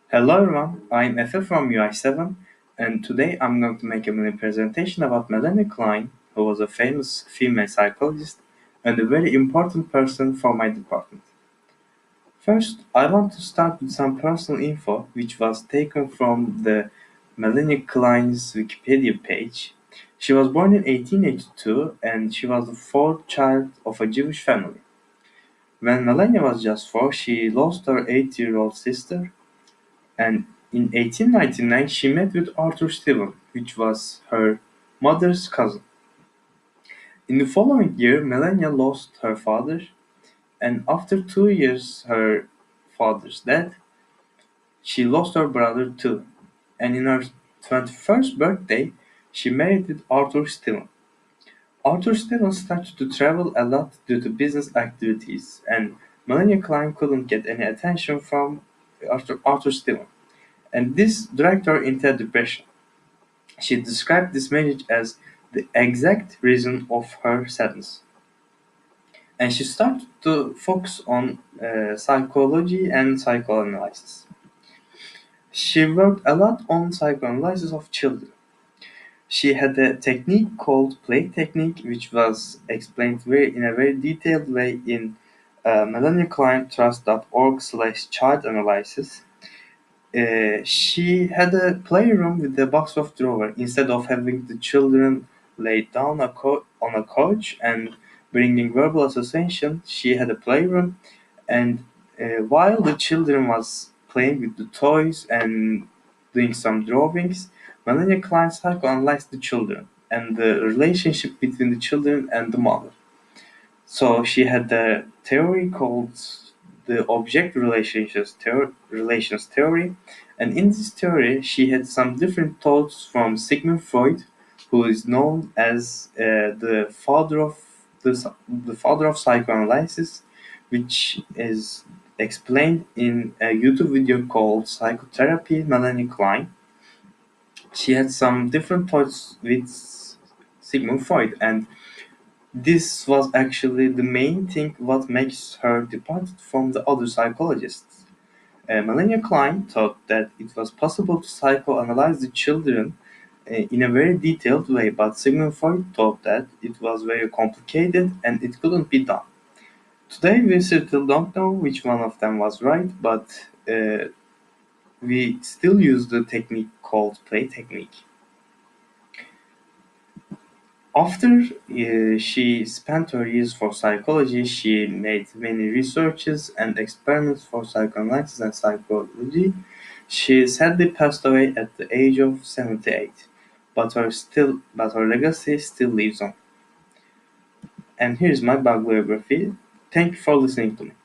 Hello everyone, I'm Efe from UI7, and today I'm going to make a mini presentation about Millennia Klein, who was a famous female psychologist and a very important person for my department. First, I want to start with some personal info which was taken from the Millennia Klein's Wikipedia page. She was born in 1882 and she was the fourth child of a Jewish family. When Millennia was just 4, she lost her 8-year-old sister, and in 1899 she met with Arthur Stephen, which was her mother's cousin. In the following year, Melania lost her father, and after 2 years her father's death, she lost her brother too. And in her 21st birthday, she married with Arthur Stephen. Arthur Stephen started to travel a lot due to business activities, and Melania Klein couldn't get any attention from Arthur Stephen, and this dragged her into depression. She described this marriage as the exact reason of her sadness. And she started to focus on psychology and psychoanalysis. She worked a lot on psychoanalysis of children. She had a technique called play technique, which was explained in a very detailed way in millenniaclinetrust.org/child analysis. She had a playroom with a box of drawer instead of having the children lay down on a couch and bringing verbal association. She had a playroom, and while the children was playing with the toys and doing some drawings, Melania Klein psychoanalyzed the children and the relationship between the children and the mother. So she had a theory called the object relations theory, and in this theory she had some different thoughts from Sigmund Freud, who is known as the father of psychoanalysis, which is explained in a YouTube video called Psychotherapy Melanie Klein. She had some different thoughts with Sigmund Freud, and this was actually the main thing what makes her departed from the other psychologists. Melania Klein thought that it was possible to psychoanalyze the children in a very detailed way, but Sigmund Freud thought that it was very complicated and it couldn't be done. Today we still don't know which one of them was right, but we still use the technique called play technique. After she spent her years for psychology, she made many researches and experiments for psychoanalysis and psychology. She sadly passed away at the age of 78, but her legacy still lives on. And here's my bibliography. Thank you for listening to me.